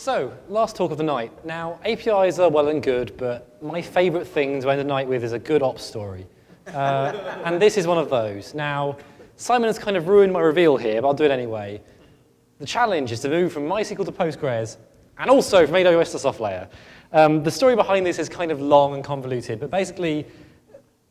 So, last talk of the night. Now, APIs are well and good, but my favorite thing to end the night with is a good ops story. And this is one of those. Now, Simon has kind of ruined my reveal here, but I'll do it anyway. The challenge is to move from MySQL to Postgres, and also from AWS to SoftLayer. The story behind this is kind of long and convoluted, but basically,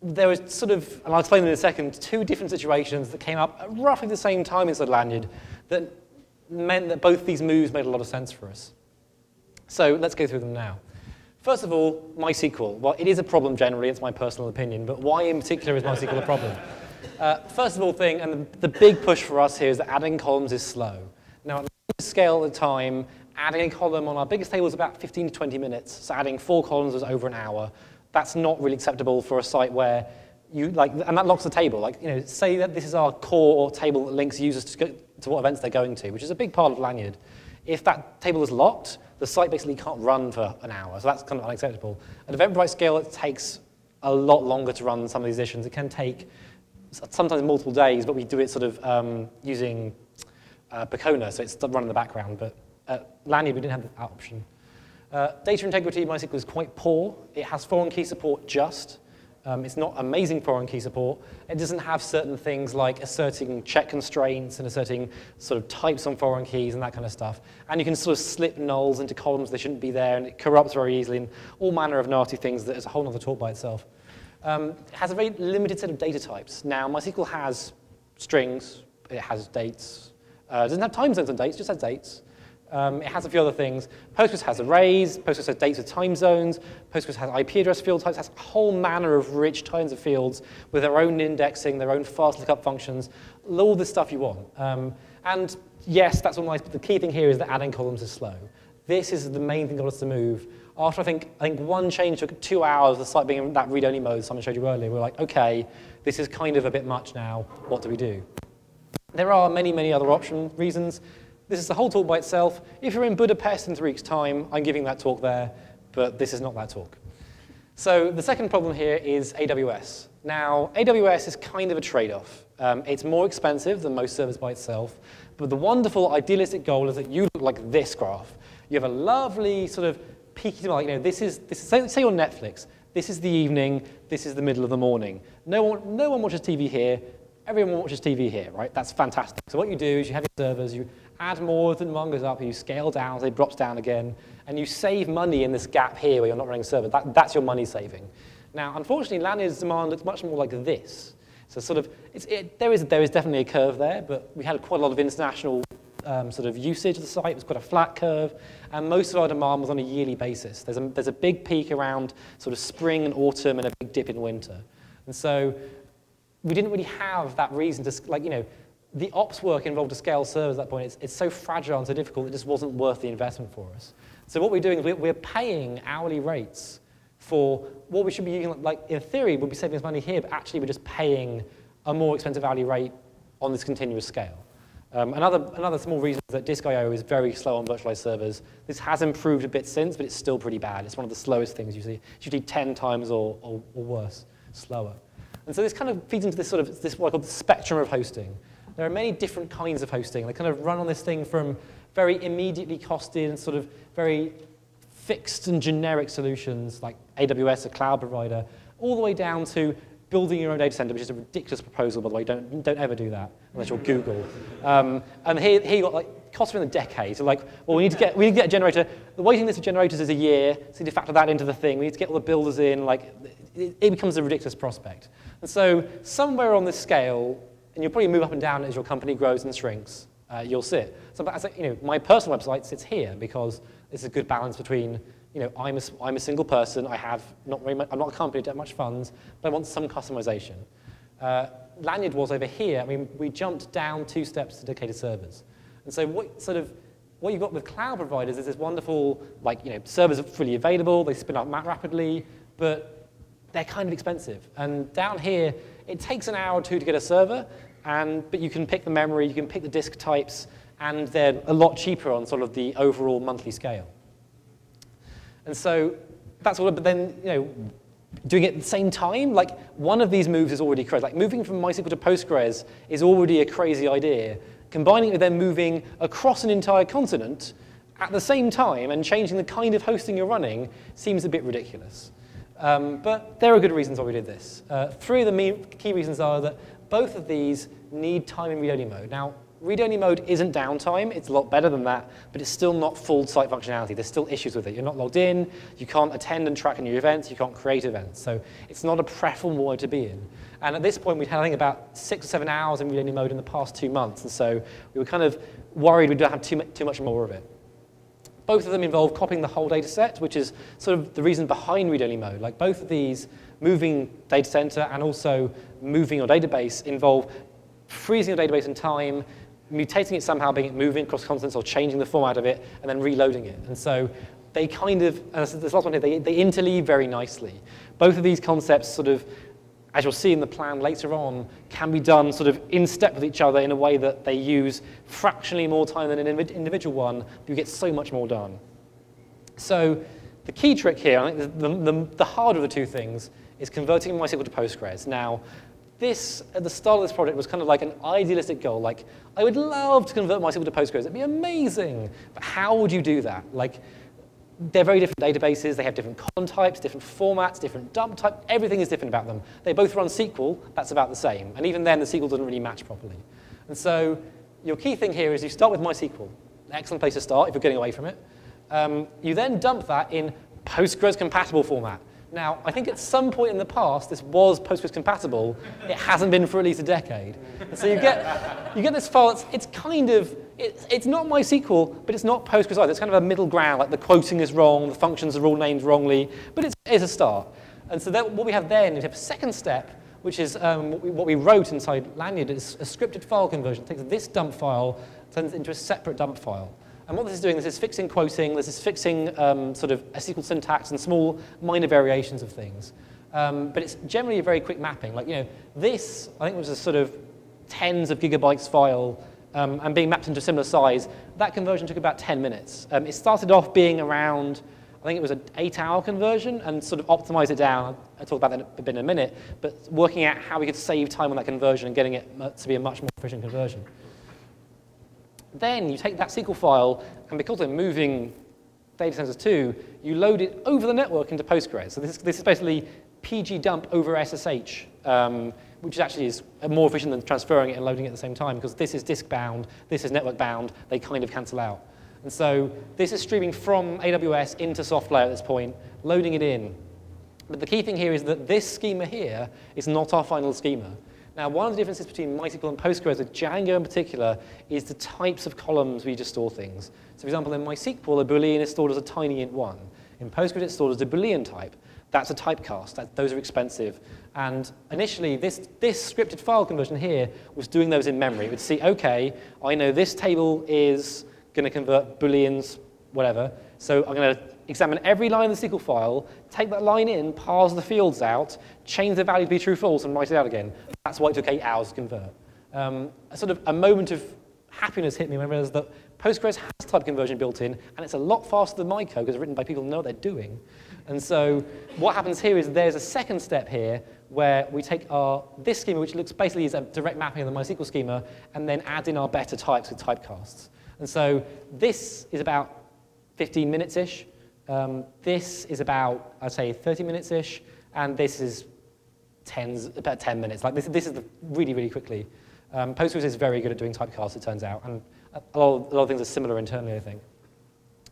there was sort of, and I'll explain in a second, two different situations that came up at roughly the same time inside Lanyrd that meant that both these moves made a lot of sense for us. So let's go through them now. First of all, MySQL. Well, it is a problem generally, it's my personal opinion, but why in particular is MySQL a problem? First of all thing, and the big push for us here is that adding columns is slow. Now, at this scale at the time, adding a column on our biggest table was about 15 to 20 minutes, so adding 4 columns was over an hour. That's not really acceptable for a site where you, and that locks the table. Say that this is our core table that links users to what events they're going to, which is a big part of Lanyrd. If that table is locked, the site basically can't run for an hour, so that's kind of unacceptable. At Eventbrite scale, it takes a lot longer to run some of these editions. It can take sometimes multiple days, but we do it sort of using Pacona, so it's run in the background. But at Lanyrd, we didn't have that option. Data integrity, MySQL is quite poor. It has foreign key support just. It's not amazing foreign key support. It doesn't have certain things like asserting check constraints and asserting sort of types on foreign keys and that kind of stuff. And you can sort of slip nulls into columns they shouldn't be there, and it corrupts very easily, and all manner of nasty things that is a whole other talk by itself. It has a very limited set of data types. Now, MySQL has strings, it has dates. It doesn't have time zones on dates, it just has dates. It has a few other things. Postgres has arrays, Postgres has dates with time zones, Postgres has IP address field types, has a whole manner of rich kinds of fields with their own indexing, their own fast lookup functions, all the stuff you want. And yes, that's all nice, but the key thing here is that adding columns is slow. This is the main thing that got us to move. After I think one change took 2 hours, the site being in that read-only mode someone showed you earlier, we're like, okay, this is kind of a bit much now, what do we do? There are many, many other reasons. This is the whole talk by itself. If you're in Budapest in 3 weeks' time, I'm giving that talk there, but this is not that talk. So the second problem here is AWS. Now, AWS is kind of a trade-off. It's more expensive than most servers by itself, but the wonderful idealistic goal is that you look like this graph. You have a lovely sort of peaky, this is say on Netflix, this is the evening, this is the middle of the morning. No one watches TV here, everyone watches TV here, right? That's fantastic. So what you do is you have your servers, you add more than one goes up, you scale down, so it drops down again, and you save money in this gap here where you're not running a server. That's your money saving. Now, unfortunately, Lanyrd's demand looks much more like this. So sort of, there is definitely a curve there, but we had quite a lot of international sort of usage of the site. It was quite a flat curve, and most of our demand was on a yearly basis. There's a big peak around sort of spring and autumn and a big dip in winter. And so we didn't really have that reason to, the ops work involved to scale servers at that point. It's so fragile and so difficult, it just wasn't worth the investment for us. So what we're doing is we're paying hourly rates for what we should be using, in theory, we'd be saving us money here, but actually we're just paying a more expensive hourly rate on this continuous scale. Another small reason is that disk.io is very slow on virtualized servers. This has improved a bit since, but it's still pretty bad. It's one of the slowest things you see. It's usually 10 times or worse, slower. And so this kind of feeds into this what I call the spectrum of hosting. There are many different kinds of hosting. They kind of run on this thing from very immediately costed and sort of very fixed and generic solutions like AWS, a cloud provider, all the way down to building your own data center, which is a ridiculous proposal, by the way. Don't ever do that unless you're Google. And here you got costs within a decade. So we need to get a generator. The waiting list of generators is a year, so you need to factor that into the thing. We need to get all the builders in. It becomes a ridiculous prospect. And so somewhere on this scale, and you'll probably move up and down as your company grows and shrinks, you'll sit. So my personal website sits here because it's a good balance between, I'm a single person, I'm not a company, don't have much funds, but I want some customization. Lanyrd was over here. We jumped down 2 steps to dedicated servers. And so what you've got with cloud providers is this wonderful, servers are fully available, they spin up rapidly, but they're kind of expensive. And down here, it takes an hour or 2 to get a server, but you can pick the memory, you can pick the disk types, and they're a lot cheaper on sort of the overall monthly scale. And so that's all, but then, doing it at the same time, one of these moves is already crazy. Moving from MySQL to Postgres is already a crazy idea. Combining it with then moving across an entire continent at the same time and changing the kind of hosting you're running seems a bit ridiculous. But there are good reasons why we did this. Three of the main key reasons are that both of these need time in read-only mode. Now, read-only mode isn't downtime. It's a lot better than that, but it's still not full site functionality. There's still issues with it. You're not logged in. You can't attend and track any events. You can't create events. So it's not a preferable mode to be in. And at this point, we'd had, I think, about 6 or 7 hours in read-only mode in the past 2 months. And so we were kind of worried we'd have too much more of it. Both of them involve copying the whole data set, which is sort of the reason behind read-only mode. Like both of these, moving data center and also moving your database, involve freezing your database in time, mutating it somehow, being it moving across continents or changing the format of it, and then reloading it. And so they kind of, and this last one here, they interleave very nicely. Both of these concepts sort of, as you'll see in the plan later on, can be done sort of in step with each other in a way that they use fractionally more time than an individual one, but you get so much more done. So the key trick here, I think the harder of the two things, is converting MySQL to Postgres. Now, this, at the start of this project, was kind of like an idealistic goal. Like, I would love to convert MySQL to Postgres. It'd be amazing. But how would you do that? Like, they're very different databases. They have different column types, different formats, different dump types. Everything is different about them. They both run SQL. That's about the same. And even then, the SQL doesn't really match properly. And so your key thing here is you start with MySQL. Excellent place to start if you're getting away from it. You then dump that in Postgres-compatible format. Now, I think at some point in the past, this was Postgres compatible. It hasn't been for at least a decade. And so you get this file. It's kind of, it's not MySQL, but it's not Postgres either. It's kind of a middle ground. Like the quoting is wrong, the functions are all named wrongly, but it's a start. And so what we have then is we have a second step, which is what we wrote inside Lanyrd. Is a scripted file conversion. It takes this dump file, turns it into a separate dump file. And what this is doing, this is fixing quoting, this is fixing sort of a SQL syntax and small minor variations of things. But it's generally a very quick mapping. Like, you know, this, I think, was a sort of tens of gigabytes file and being mapped into a similar size. That conversion took about 10 minutes. It started off being around, I think it was an 8-hour conversion, and sort of optimized it down. I'll talk about that a bit in a minute, but working out how we could save time on that conversion and getting it to be a much more efficient conversion. Then you take that SQL file, and because they're moving data centers too, you load it over the network into Postgres. So this is basically PG dump over SSH, which actually is more efficient than transferring it and loading it at the same time, because this is disk bound, this is network bound, they kind of cancel out. And so this is streaming from AWS into SoftLayer at this point, loading it in. But the key thing here is that this schema here is not our final schema. Now, one of the differences between MySQL and Postgres, with Django in particular, is the types of columns we just store things. So for example, in MySQL, a Boolean is stored as a tiny int1. In Postgres, it's stored as a Boolean type. That's a typecast. Those are expensive. And initially, this scripted file conversion here was doing those in memory. It would see, OK, I know this table is going to convert Booleans, whatever. So I'm going to examine every line of the SQL file, take that line in, parse the fields out, change the value to be true, false, and write it out again. That's why it took 8 hours to convert. A moment of happiness hit me when I realized that Postgres has type conversion built in, and it's a lot faster than my code because it's written by people who know what they're doing. And so what happens here is there's a second step here where we take this schema, which looks basically as a direct mapping of the MySQL schema, and then add in our better types with typecasts. And so this is about 15 minutes-ish. This is about, I'd say, 30 minutes-ish, and this is about 10 minutes. Like this is really, really quickly. Postgres is very good at doing typecasts, it turns out, and a lot of things are similar internally, I think.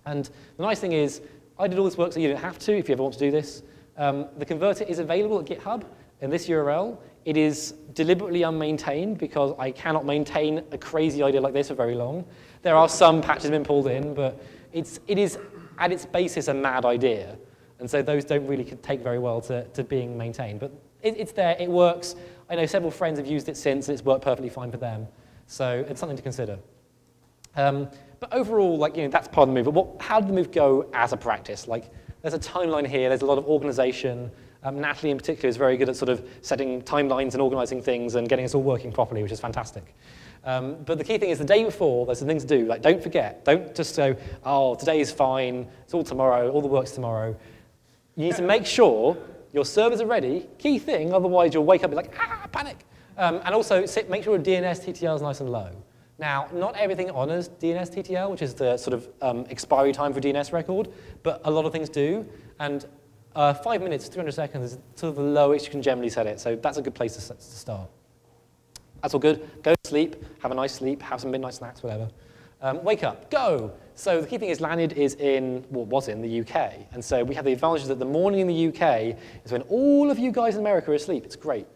And the nice thing is, I did all this work so you don't have to if you ever want to do this. The converter is available at GitHub in this URL. It is deliberately unmaintained because I cannot maintain a crazy idea like this for very long. There are some patches been pulled in, but it is at its basis a mad idea. And so those don't really take very well to being maintained. But it's there, it works. I know several friends have used it since, and it's worked perfectly fine for them. So it's something to consider. But overall, that's part of the move. But how did the move go as a practice? There's a timeline here. There's a lot of organization. Natalie, in particular, is very good at sort of setting timelines and organizing things and getting us all working properly, which is fantastic. But the key thing is the day before, there's some things to do. Don't forget. Don't just go, oh, today is fine. It's all tomorrow. All the work's tomorrow. You need to make sure your servers are ready. Key thing. Otherwise, you'll wake up and be like, panic. And also, make sure your DNS TTL is nice and low. Now, not everything honors DNS TTL, which is the sort of expiry time for DNS record, but a lot of things do. And 5 minutes, 300 seconds is sort of the lowest you can generally set it. So that's a good place to start. That's all good. Go to sleep, have a nice sleep, have some midnight snacks, whatever. Wake up, go. So the key thing is Lanyrd is in, well, was in the UK. And so we have the advantage that the morning in the UK is when all of you guys in America are asleep. It's great.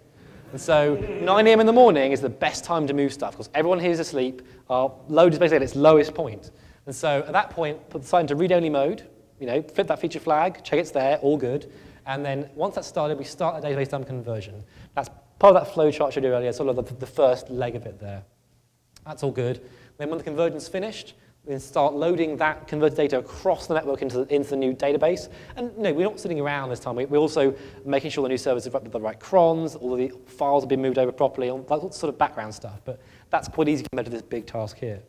And so 9 a.m. in the morning is the best time to move stuff because everyone here is asleep. Our load is basically at its lowest point. And so at that point, put the site into read-only mode, flip that feature flag, check it's there, all good. And then once that's started, we start a database dump conversion. That's part of that flow chart I showed you earlier, sort of the first leg of it there. That's all good. Then when the conversion's finished, we then start loading that converted data across the network into the new database. And no, we're not sitting around this time. We're also making sure the new servers have got the right crons, all of the files have been moved over properly, all that sort of background stuff. But that's quite easy compared to this big task here.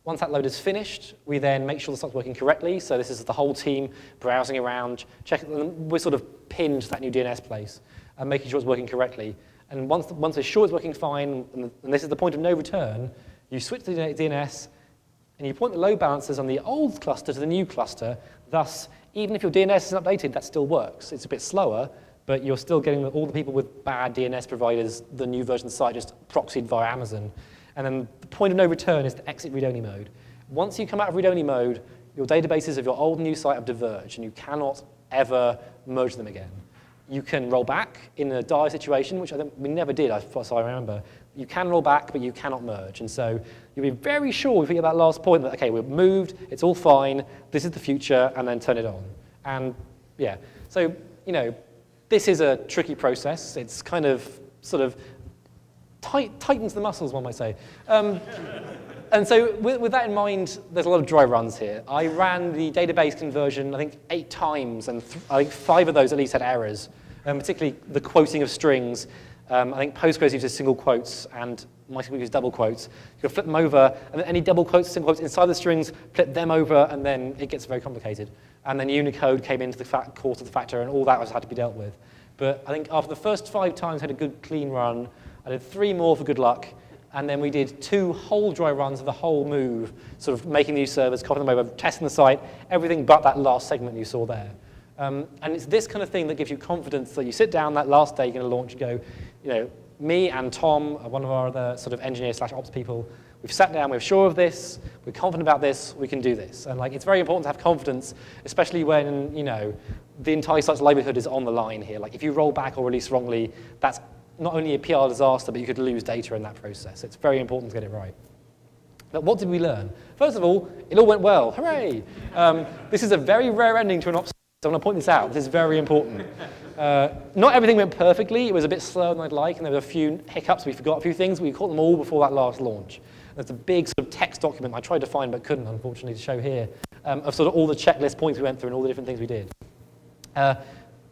Once that load is finished, we then make sure the stuff's working correctly. So this is the whole team browsing around, checking. We're sort of pinned to that new DNS place and making sure it's working correctly. And once we're sure it's working fine, and this is the point of no return, you switch to the DNS, and you point the load balancers on the old cluster to the new cluster. Thus, even if your DNS isn't updated, that still works. It's a bit slower, but you're still getting all the people with bad DNS providers, the new version of the site just proxied via Amazon. And then the point of no return is to exit read-only mode. Once you come out of read-only mode, your databases of your old and new site have diverged, and you cannot ever merge them again. You can roll back in a dire situation, which I think we never did, so I remember. You can roll back, but you cannot merge. And so you'll be very sure if you get that last point that, OK, we've moved, it's all fine, this is the future, and then turn it on. And yeah, so this is a tricky process. It's kind of sort of tightens the muscles, one might say. And so with that in mind, there's a lot of dry runs here. I ran the database conversion, I think, 8 times, and I think 5 of those at least had errors, particularly the quoting of strings. I think Postgres uses single quotes, and MySQL uses double quotes. You can flip them over, and then any double quotes, single quotes inside the strings, flip them over, and then it gets very complicated. And then Unicode came into the course of the factor, and all that had to be dealt with. But I think after the first 5 times, I had a good clean run. I did 3 more for good luck. And then we did 2 whole dry runs of the whole move, sort of making these servers, copying them over, testing the site, everything but that last segment you saw there. And it's this kind of thing that gives you confidence that you sit down that last day, you're going to launch and go, me and Tom, one of our other sort of engineer/ops people, we've sat down, we're sure of this, we're confident about this, we can do this. And it's very important to have confidence, especially when, the entire site's livelihood is on the line here. If you roll back or release wrongly, that's not only a PR disaster, but you could lose data in that process. It's very important to get it right. But what did we learn? First of all, it all went well. Hooray! This is a very rare ending to an ops. So I want to point this out. This is very important. Not everything went perfectly. It was a bit slower than I'd like, and there were a few hiccups. We forgot a few things. We caught them all before that last launch. There's a big sort of text document I tried to find but couldn't, unfortunately, to show here, of sort of all the checklist points we went through and all the different things we did.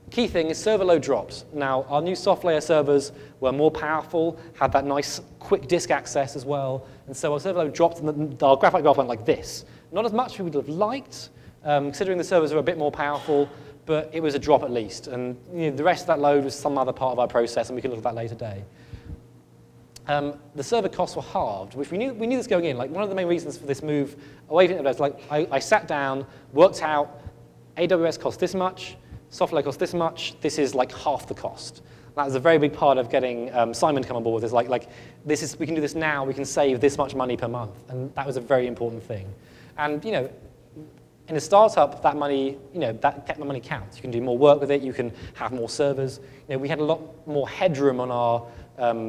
Key thing is server load drops. Now, our new soft layer servers were more powerful, had that nice quick disk access as well, and so our server load dropped, and our graphite graph went like this. Not as much as we would have liked, considering the servers were a bit more powerful, but it was a drop at least. And the rest of that load was some other part of our process, and we can look at that later today. The server costs were halved, which we knew this going in. One of the main reasons for this move away from it was I sat down, worked out AWS costs this much, software costs this much, this is half the cost. That was a very big part of getting Simon to come on board. It's we can do this now, we can save this much money per month. And that was a very important thing. And in a startup, that money, that kept the money count. You can do more work with it, you can have more servers. We had a lot more headroom on our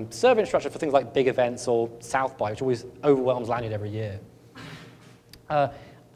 server infrastructure for things like big events or South by, which always overwhelms Lanyrd every year.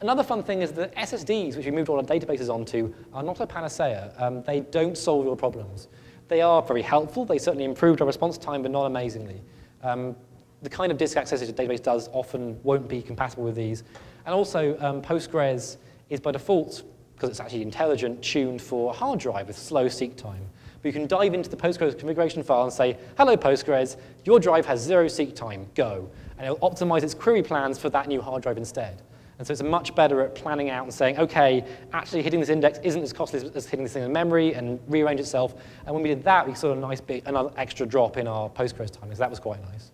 Another fun thing is that SSDs, which we moved all our databases onto, are not a panacea. They don't solve your problems. They are very helpful. They certainly improved our response time, but not amazingly. The kind of disk access that a database does often won't be compatible with these. And also, Postgres is by default, because it's actually intelligent, tuned for a hard drive with slow seek time. But you can dive into the Postgres configuration file and say, hello, Postgres, your drive has 0 seek time, go. And it'll optimize its query plans for that new hard drive instead. And so it's much better at planning out and saying, OK, actually hitting this index isn't as costly as hitting this thing in memory and rearrange itself. And when we did that, we saw a nice big, another extra drop in our Postgres time, so that was quite nice.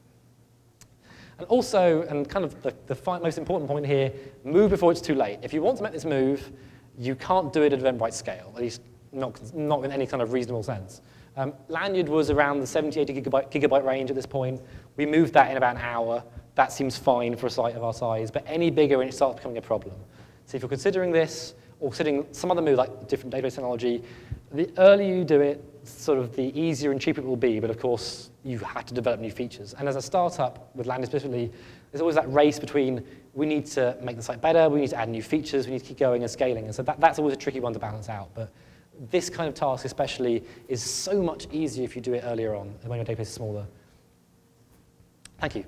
And also, and kind of the most important point here, move before it's too late. If you want to make this move, you can't do it at Eventbrite scale, at least not in any kind of reasonable sense. Lanyrd was around the 70, 80 gigabyte range at this point. We moved that in about an hour. That seems fine for a site of our size, but any bigger and it starts becoming a problem. So if you're considering this, or considering some other move like different database technology, the earlier you do it, sort of the easier and cheaper it will be, but of course, you have to develop new features. And as a startup, with Lanyrd specifically, there's always that race between we need to make the site better, we need to add new features, we need to keep going and scaling. And so that's always a tricky one to balance out. But this kind of task especially is so much easier if you do it earlier on when your database is smaller. Thank you.